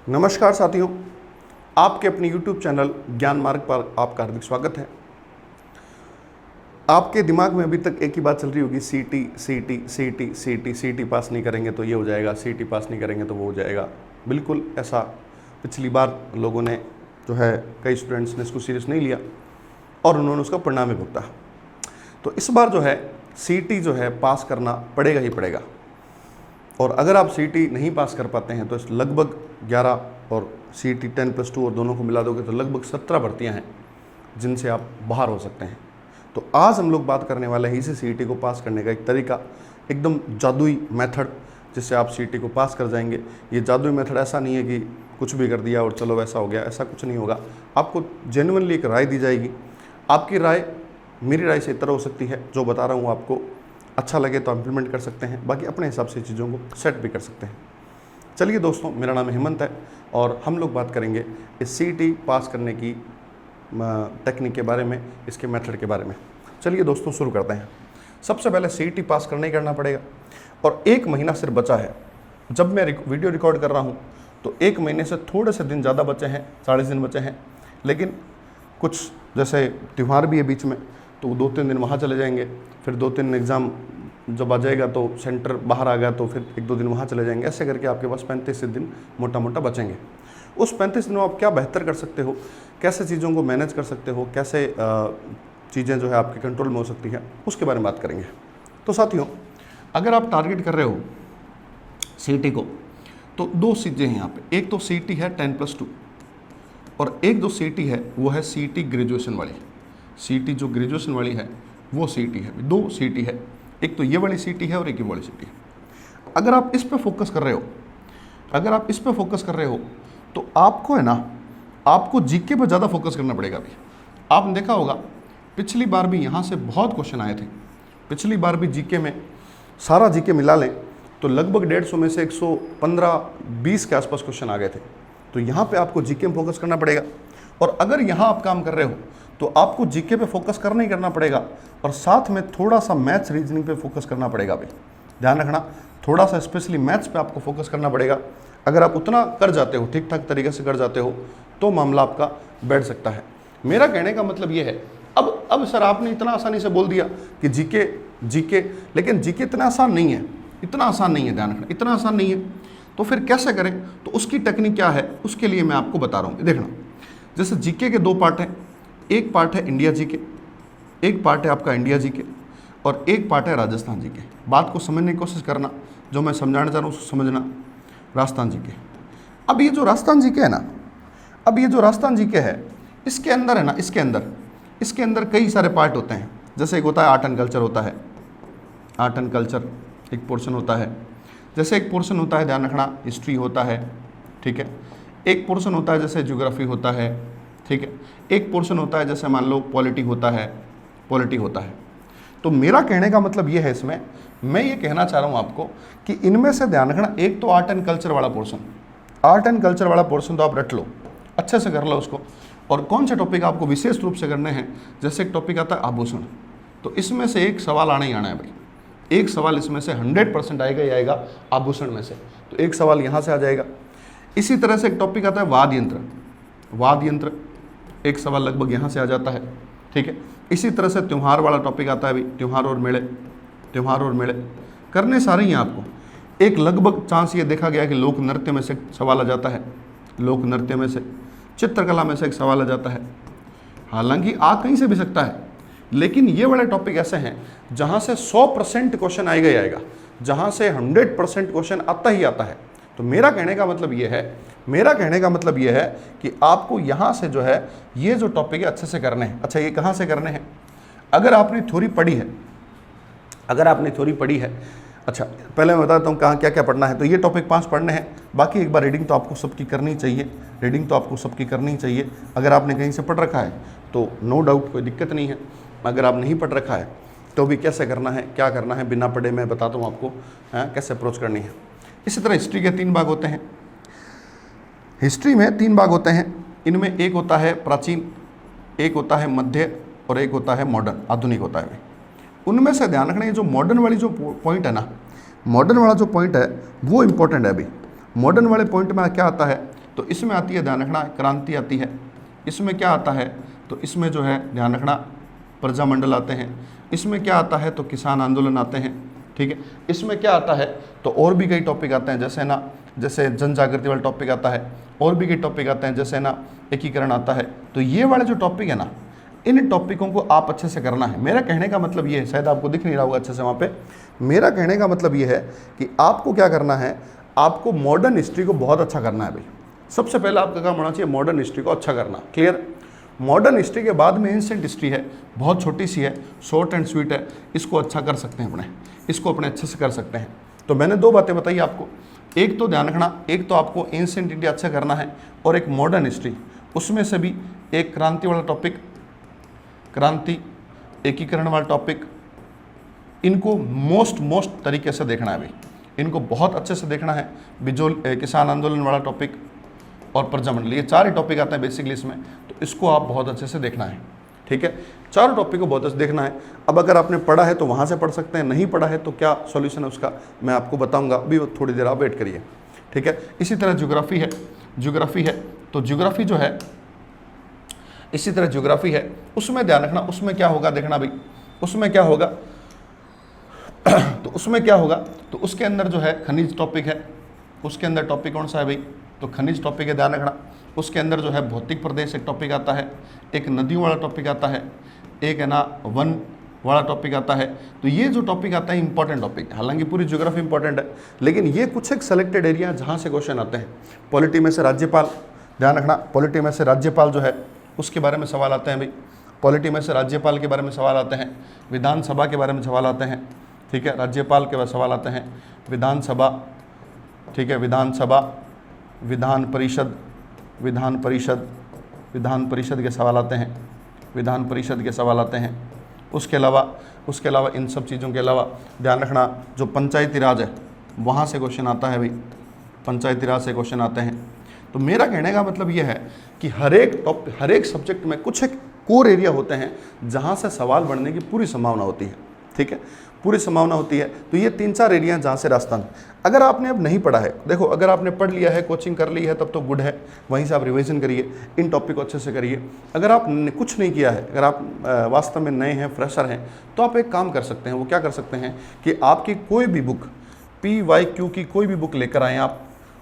नमस्कार साथियों, आपके अपने YouTube चैनल ज्ञान मार्ग पर आपका हार्दिक स्वागत है। आपके दिमाग में अभी तक एक ही बात चल रही होगी, सीटी पास नहीं करेंगे तो ये हो जाएगा, सीटी पास नहीं करेंगे तो वो हो जाएगा। बिल्कुल ऐसा पिछली बार लोगों ने जो है, कई स्टूडेंट्स ने इसको सीरियस नहीं लिया और उन्होंने उसका परिणाम भी भुगता। तो इस बार जो है सीटी जो है पास करना पड़ेगा ही पड़ेगा। और अगर आप सीटी नहीं पास कर पाते हैं तो लगभग 11 और सीटी 10+2 और दोनों को मिला दोगे तो लगभग 17 भर्तियाँ हैं जिनसे आप बाहर हो सकते हैं। तो आज हम लोग बात करने वाले हैं इसी सीटी को पास करने का एक तरीका, एकदम जादुई मेथड जिससे आप सीटी को पास कर जाएंगे। ये जादुई मेथड ऐसा नहीं है कि कुछ भी कर दिया और चलो वैसा हो गया, ऐसा कुछ नहीं होगा। आपको जेन्युइनली एक राय दी जाएगी। आपकी राय मेरी राय से इस तरह हो सकती है, जो बता रहा हूँ आपको अच्छा लगे तो इम्प्लीमेंट कर सकते हैं, बाकी अपने हिसाब से चीज़ों को सेट भी कर सकते हैं। चलिए दोस्तों, मेरा नाम हेमंत है और हम लोग बात करेंगे इस सीटी पास करने की टेक्निक के बारे में, इसके मेथड के बारे में। चलिए दोस्तों शुरू करते हैं। सबसे पहले सीटी पास करना ही करना पड़ेगा और 1 महीना सिर्फ बचा है। जब मैं वीडियो रिकॉर्ड कर रहा हूँ तो 1 महीने से थोड़े से दिन ज़्यादा बचे हैं, 40 दिन बचे हैं। लेकिन कुछ जैसे त्यौहार भी है बीच में, तो 2-3 दिन वहाँ चले जाएंगे, फिर 2-3 एग्ज़ाम जब आ जाएगा तो सेंटर बाहर आ गया तो फिर 1-2 दिन वहाँ चले जाएंगे। ऐसे करके आपके पास 35 दिन मोटा मोटा बचेंगे। उस 35 दिनों आप क्या बेहतर कर सकते हो, कैसे चीज़ों को मैनेज कर सकते हो, कैसे चीज़ें जो है आपके कंट्रोल में हो सकती है, उसके बारे में बात करेंगे। तो साथियों, अगर आप टारगेट कर रहे हो सीटी को तो 2 चीज़ें हैं यहाँ पे। एक तो सीटी है 10+2 और एक जो सीटी है वो है सीटी ग्रेजुएशन वाली। सीटी जो ग्रेजुएशन वाली है वो सीटी है, 2 सीटी है। एक तो ये वाली सीटी है और एक ये वाली सीटी है। अगर आप इस पे फोकस कर रहे हो तो आपको है ना, आपको जीके पर ज़्यादा फोकस करना पड़ेगा। अभी आपने देखा होगा पिछली बार भी यहाँ से बहुत क्वेश्चन आए थे। पिछली बार भी जीके में सारा जीके मिला लें तो लगभग 150 में से 115-120 के आसपास क्वेश्चन आ गए थे। तो यहाँ पे आपको जीके में फोकस करना पड़ेगा। और अगर यहाँ आप काम कर रहे हो तो आपको जीके पे फोकस करना ही करना पड़ेगा और साथ में थोड़ा सा मैथ्स रीजनिंग पे फोकस करना पड़ेगा। भाई ध्यान रखना, थोड़ा सा स्पेशली मैथ्स पे आपको फोकस करना पड़ेगा। अगर आप उतना कर जाते हो, ठीक ठाक तरीके से कर जाते हो, तो मामला आपका बैठ सकता है। मेरा कहने का मतलब ये है, अब सर आपने इतना आसानी से बोल दिया कि जीके, लेकिन जीके इतना आसान नहीं है, ध्यान रखना, इतना आसान नहीं है। तो फिर कैसे करें, तो उसकी टेक्निक क्या है उसके लिए मैं आपको बता रहा हूँ। देखना, जैसे जीके के 2 पार्ट हैं। एक पार्ट है इंडिया जीके, एक पार्ट है आपका इंडिया जीके और एक पार्ट है राजस्थान जीके। बात को समझने की कोशिश करना, जो मैं समझाना चाह रहा हूँ उसको समझना। राजस्थान जीके, अब ये जो राजस्थान जीके है ना, इसके अंदर है ना, इसके अंदर कई सारे पार्ट होते हैं। जैसे एक होता है आर्ट एंड कल्चर होता है, आर्ट एंड कल्चर एक पोर्शन होता है। जैसे एक पोर्शन होता है, ध्यान रखना, हिस्ट्री होता है, ठीक है। एक पोर्शन होता है जैसे ज्योग्राफी होता है, ठीक है। एक पोर्शन होता है जैसे मान लो पॉलिटी होता है। तो मेरा कहने का मतलब ये है, इसमें मैं ये कहना चाह रहा हूँ आपको कि इनमें से ध्यान रखना, एक तो आर्ट एंड कल्चर वाला पोर्शन तो आप रट लो, अच्छे से कर लो उसको। और कौन से टॉपिक आपको विशेष रूप से करने हैं, जैसे एक टॉपिक आता है आभूषण, तो इसमें से एक सवाल आना ही आना है भाई। एक सवाल इसमें से 100% आएगा ही आएगा आभूषण में से, तो एक सवाल यहाँ से आ जाएगा। इसी तरह से एक टॉपिक आता है वाद्य यंत्र, एक सवाल लगभग यहाँ से आ जाता है, ठीक है। इसी तरह से त्यौहार वाला टॉपिक आता है अभी, त्यौहार और मेले करने सारे ही हैं आपको। एक लगभग चांस ये देखा गया कि लोक नृत्य में से सवाल आ जाता है, लोक नृत्य में से, चित्रकला में से एक सवाल आ जाता है। हालांकि आ कहीं से भी सकता है, लेकिन ये वाले टॉपिक ऐसे हैं जहाँ से 100% क्वेश्चन आएगा ही आएगा, जहाँ से 100% क्वेश्चन आता ही आता है। तो मेरा कहने का मतलब ये है कि आपको यहाँ से जो है ये जो टॉपिक है अच्छे से करने हैं। अच्छा, ये कहाँ से करने हैं? अगर आपने थ्योरी पढ़ी है, अच्छा पहले मैं बताता हूँ कहाँ क्या क्या पढ़ना है। तो ये टॉपिक 5 पढ़ने हैं, बाकी एक बार रीडिंग तो आपको सबकी करनी चाहिए। अगर आपने कहीं से पढ़ रखा है तो नो डाउट कोई दिक्कत नहीं है। अगर आप नहीं पढ़ रखा है तो भी कैसे करना है, क्या करना है, बिना पढ़े मैं बताता हूँ आपको कैसे अप्रोच करनी है। इसी तरह हिस्ट्री के 3 भाग होते हैं। हिस्ट्री में 3 भाग होते हैं। इनमें एक होता है प्राचीन, एक होता है मध्य और एक होता है मॉडर्न, आधुनिक होता है। उनमें से ध्यान रखना, ये जो मॉडर्न वाली जो पॉइंट है ना, मॉडर्न वाला जो पॉइंट है वो इम्पोर्टेंट है। अभी मॉडर्न वाले पॉइंट में क्या आता है तो इसमें आती है, ध्यान रखना, क्रांति आती है। इसमें क्या आता है, तो इसमें जो है ध्यान रखना प्रजामंडल आते हैं। इसमें क्या आता है, तो किसान आंदोलन आते हैं, ठीक है। इसमें क्या आता है, तो और भी कई टॉपिक आते हैं, जैसे ना, जैसे जन जागृति वाला टॉपिक आता है, और भी कई टॉपिक आते हैं, जैसे ना एकीकरण आता है। तो ये वाले जो टॉपिक है ना, इन टॉपिकों को आप अच्छे से करना है। मेरा कहने का मतलब ये है, शायद आपको दिख नहीं रहा होगा अच्छे से वहाँ पे, मेरा कहने का मतलब ये है कि आपको क्या करना है, आपको मॉडर्न हिस्ट्री को बहुत अच्छा करना है भाई। सबसे पहले आपका काम होना चाहिए मॉडर्न हिस्ट्री को अच्छा करना, क्लियर। मॉडर्न हिस्ट्री के बाद में एंशिएंट हिस्ट्री है, बहुत छोटी सी है, शॉर्ट एंड स्वीट है, इसको अच्छा कर सकते हैं अपने, इसको अपने अच्छे से कर सकते हैं। तो मैंने दो बातें बताई आपको, एक तो ध्यान रखना, एक तो आपको एंशिएंट इंडिया अच्छा करना है, और एक मॉडर्न हिस्ट्री, उसमें से भी एक क्रांति वाला टॉपिक, क्रांति, एकीकरण वाला टॉपिक, इनको मोस्ट तरीके से देखना है भाई, इनको बहुत अच्छे से देखना है। बिजोल किसान आंदोलन वाला टॉपिक और प्रजामंडल, ये चार ही टॉपिक आते हैं बेसिकली इसमें, तो इसको आप बहुत अच्छे से देखना है, ठीक है। चारों टॉपिक को बहुत अच्छे से देखना है। अब अगर आपने पढ़ा है तो वहाँ से पढ़ सकते हैं, नहीं पढ़ा है तो क्या सॉल्यूशन है उसका मैं आपको बताऊंगा, अभी थोड़ी देर आप वेट करिए, ठीक है। इसी तरह ज्योग्राफी है, ज्योग्राफी है, तो ज्योग्राफी जो है, इसी तरह ज्योग्राफी है, उसमें ध्यान रखना, उसमें क्या होगा देखना भाई, उसमें क्या होगा तो उसमें क्या होगा, तो उसके अंदर जो है खनिज टॉपिक है, उसके अंदर टॉपिक कौन सा है भाई, तो खनिज टॉपिक है, ध्यान रखना। उसके अंदर जो है भौतिक प्रदेश एक टॉपिक आता है, एक नदियों वाला टॉपिक आता है, एक है ना वन वाला टॉपिक आता है। तो ये जो टॉपिक आता है इंपॉर्टेंट टॉपिक, हालांकि पूरी ज्योग्राफी इंपॉर्टेंट है, लेकिन ये कुछ एक सेलेक्टेड एरिया जहाँ से क्वेश्चन आते हैं। पॉलिटी में से राज्यपाल, ध्यान रखना, पॉलिटी में से राज्यपाल जो है उसके बारे में सवाल आते हैं भाई, पॉलिटी में से राज्यपाल के बारे में सवाल आते हैं, विधानसभा के बारे में सवाल आते हैं, ठीक है, राज्यपाल के बाद सवाल आते हैं, विधानसभा, ठीक है, विधानसभा, विधान परिषद, विधान परिषद, विधान परिषद के सवाल आते हैं, विधान परिषद के सवाल आते हैं। उसके अलावा इन सब चीज़ों के अलावा ध्यान रखना, जो पंचायती राज है वहाँ से क्वेश्चन आता है भाई, पंचायती राज से क्वेश्चन आते हैं। तो मेरा कहने का मतलब ये है कि हर एक सब्जेक्ट में कुछ एक कोर एरिया होते हैं जहाँ से सवाल बनने की पूरी संभावना होती है, ठीक है, पूरी संभावना होती है। तो ये 3-4 एरिया जहाँ से राजस्थान, अगर आपने अब नहीं पढ़ा है, देखो अगर आपने पढ़ लिया है, कोचिंग कर ली है, तब तो गुड है, वहीं से आप रिवीजन करिए, इन टॉपिक को अच्छे से करिए। अगर आपने कुछ नहीं किया है, अगर आप वास्तव में नए हैं, फ्रेशर हैं, तो आप एक काम कर सकते हैं, वो क्या कर सकते हैं कि आपकी कोई भी बुक, PYQ की कोई भी बुक लेकर आएँ आप,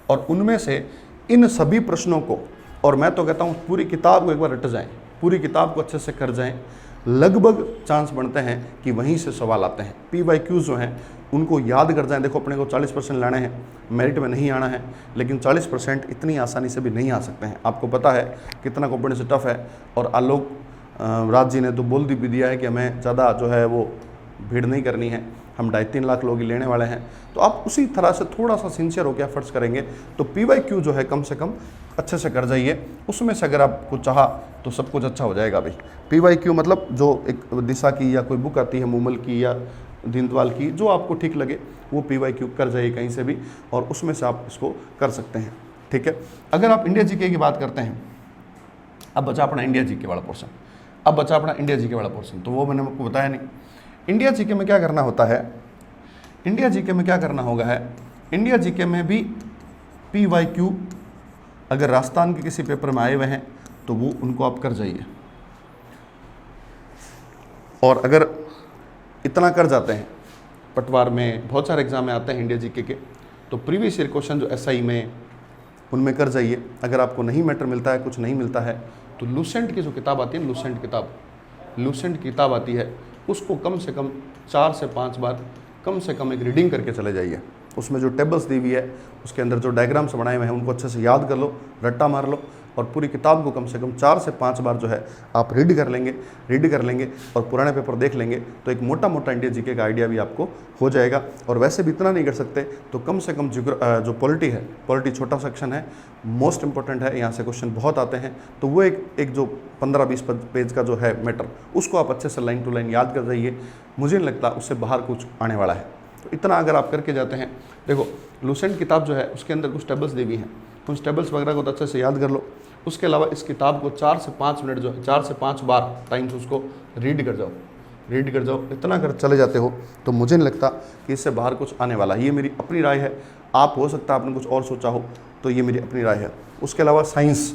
और उनमें से इन सभी प्रश्नों को, और मैं तो कहता हूँ पूरी किताब को एक बार रट जाएँ, पूरी किताब को अच्छे से कर जाएँ, लगभग चांस बनते हैं कि वहीं से सवाल आते हैं। PYQ जो हैं उनको याद कर जाएं। देखो अपने को 40% लाने हैं, मेरिट में नहीं आना है, लेकिन 40% इतनी आसानी से भी नहीं आ सकते हैं। आपको पता है कितना कॉम्पिटिशन टफ है, और आलोक राज जी ने तो बोल भी दिया है कि हमें ज़्यादा जो है वो भीड़ नहीं करनी है, हम 2.5-3 लाख लोग ही लेने वाले हैं। तो आप उसी तरह से थोड़ा सा सिंसियर होकर एफर्ट्स करेंगे तो PYQ जो है कम से कम अच्छे से कर जाइए। उसमें से अगर आपको चाहा तो सब कुछ अच्छा हो जाएगा भाई। PYQ मतलब जो एक दिशा की या कोई बुक आती है मूमल की या दीनदयाल की, जो आपको ठीक लगे वो PYQ कर जाइए कहीं से भी, और उसमें से आप इसको कर सकते हैं, ठीक है। अगर आप इंडिया जीके की बात करते हैं, अब बचा अपना इंडिया जीके वाला पोर्शन, तो वो मैंने आपको बताया नहीं। इंडिया जीके में क्या करना होता है, इंडिया जीके में क्या करना होगा है, इंडिया जीके में भी PYQ अगर राजस्थान के किसी पेपर में आए हुए हैं तो वो उनको आप कर जाइए, और अगर इतना कर जाते हैं, पटवार में बहुत सारे एग्जाम में आते हैं इंडिया जीके के, तो प्रीवियस ईयर क्वेश्चन जो SI में उनमें कर जाइए। अगर आपको नहीं मैटर मिलता है, कुछ नहीं मिलता है, तो लूसेंट की जो किताब आती है, लूसेंट किताब आती है, उसको कम से कम 4 से 5 बार कम से कम एक रीडिंग करके चले जाइए। उसमें जो टेबल्स दी हुई है, उसके अंदर जो डायग्राम्स बनाए हुए हैं, उनको अच्छे से याद कर लो, रट्टा मार लो, और पूरी किताब को कम से कम 4 से 5 बार जो है आप रीड कर लेंगे और पुराने पेपर देख लेंगे, तो एक मोटा मोटा इंडिया जीके का आइडिया भी आपको हो जाएगा। और वैसे भी इतना नहीं कर सकते तो कम से कम जो पॉलिटी है, पॉलिटी छोटा सेक्शन है, मोस्ट इंपॉर्टेंट है, यहाँ से क्वेश्चन बहुत आते हैं, तो वो एक जो 15-20 पेज का जो है मैटर, उसको आप अच्छे से लाइन टू लाइन याद कर जाइए। मुझे नहीं लगता उससे बाहर कुछ आने वाला है। तो इतना अगर आप करके जाते हैं, देखो लूसेंट किताब जो है उसके अंदर कुछ टेबल्स दी हुई हैं, उस टेबल्स वगैरह को तो अच्छे से याद कर लो। उसके अलावा इस किताब को 4 से 5 मिनट जो है, 4 से 5 बार टाइम्स उसको रीड कर जाओ। इतना कर चले जाते हो तो मुझे नहीं लगता कि इससे बाहर कुछ आने वाला है। ये मेरी अपनी राय है, आप हो सकता है आपने कुछ और सोचा हो, तो ये मेरी अपनी राय है। उसके अलावा साइंस,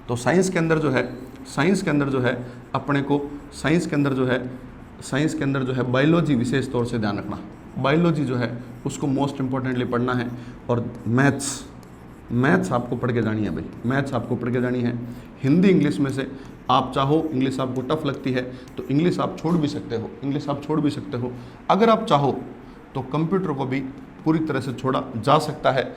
तो साइंस के अंदर जो है अपने को साइंस के अंदर जो है बायोलॉजी विशेष तौर से ध्यान रखना, बायोलॉजी जो है उसको मोस्ट इंपॉर्टेंटली पढ़ना है। और मैथ्स आपको पढ़ के जानी है भाई, मैथ्स आपको पढ़ के जानी है। हिंदी इंग्लिश में से आप चाहो, इंग्लिश आपको टफ लगती है तो इंग्लिश आप छोड़ भी सकते हो, अगर आप चाहो तो कंप्यूटर को भी पूरी तरह से छोड़ा जा सकता है।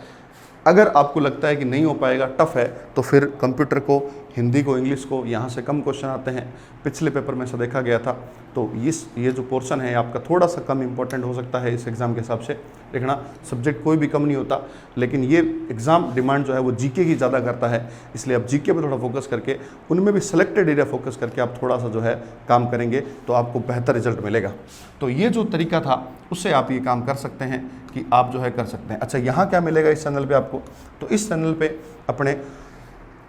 अगर आपको लगता है कि नहीं हो पाएगा, टफ है, तो फिर कंप्यूटर को, हिंदी को, इंग्लिश को, यहाँ से कम क्वेश्चन आते हैं। पिछले पेपर में ऐसा देखा गया था। तो ये जो पोर्शन है आपका थोड़ा सा कम इंपॉर्टेंट हो सकता है इस एग्ज़ाम के हिसाब से। देखना, सब्जेक्ट कोई भी कम नहीं होता, लेकिन ये एग्ज़ाम डिमांड जो है वो जीके की ज़्यादा करता है, इसलिए आप जीके पे थोड़ा फोकस करके, उनमें भी सिलेक्टेड एरिया फोकस करके आप थोड़ा सा जो है काम करेंगे तो आपको बेहतर रिजल्ट मिलेगा। तो ये जो तरीका था उससे आप ये काम कर सकते हैं कि आप जो है कर सकते हैं। अच्छा, यहाँ क्या मिलेगा इस चैनल पे आपको? तो इस चैनल पे अपने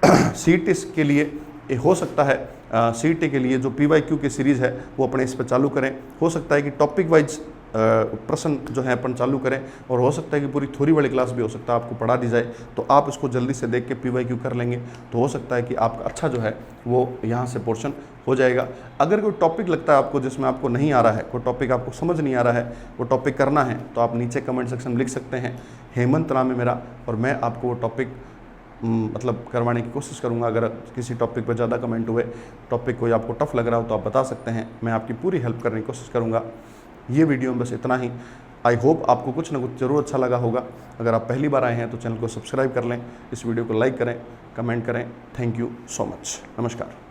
सीईटी के लिए ये हो सकता है, सीईटी के लिए जो PYQ की सीरीज़ है वो अपने इस पर चालू करें। हो सकता है कि टॉपिक वाइज प्रश्न जो है अपन चालू करें, और हो सकता है कि पूरी थ्योरी वाली क्लास भी हो सकता है आपको पढ़ा दी जाए, तो आप इसको जल्दी से देख के PYQ कर लेंगे तो हो सकता है कि आपका अच्छा जो है वो यहाँ से पोर्शन हो जाएगा। अगर कोई टॉपिक लगता है आपको जिसमें आपको नहीं आ रहा है, कोई टॉपिक आपको समझ नहीं आ रहा है, वो टॉपिक करना है, तो आप नीचे कमेंट सेक्शन में लिख सकते हैं। हेमंत नाम है मेरा, और मैं आपको वो टॉपिक मतलब करवाने की कोशिश करूंगा। अगर किसी टॉपिक पर ज़्यादा कमेंट हुए, टॉपिक कोई आपको टफ लग रहा हो तो आप बता सकते हैं, मैं आपकी पूरी हेल्प करने की कोशिश करूंगा। ये वीडियो में बस इतना ही। आई होप आपको कुछ ना कुछ ज़रूर अच्छा लगा होगा। अगर आप पहली बार आए हैं तो चैनल को सब्सक्राइब कर लें, इस वीडियो को लाइक करें, कमेंट करें। Thank you so much. नमस्कार।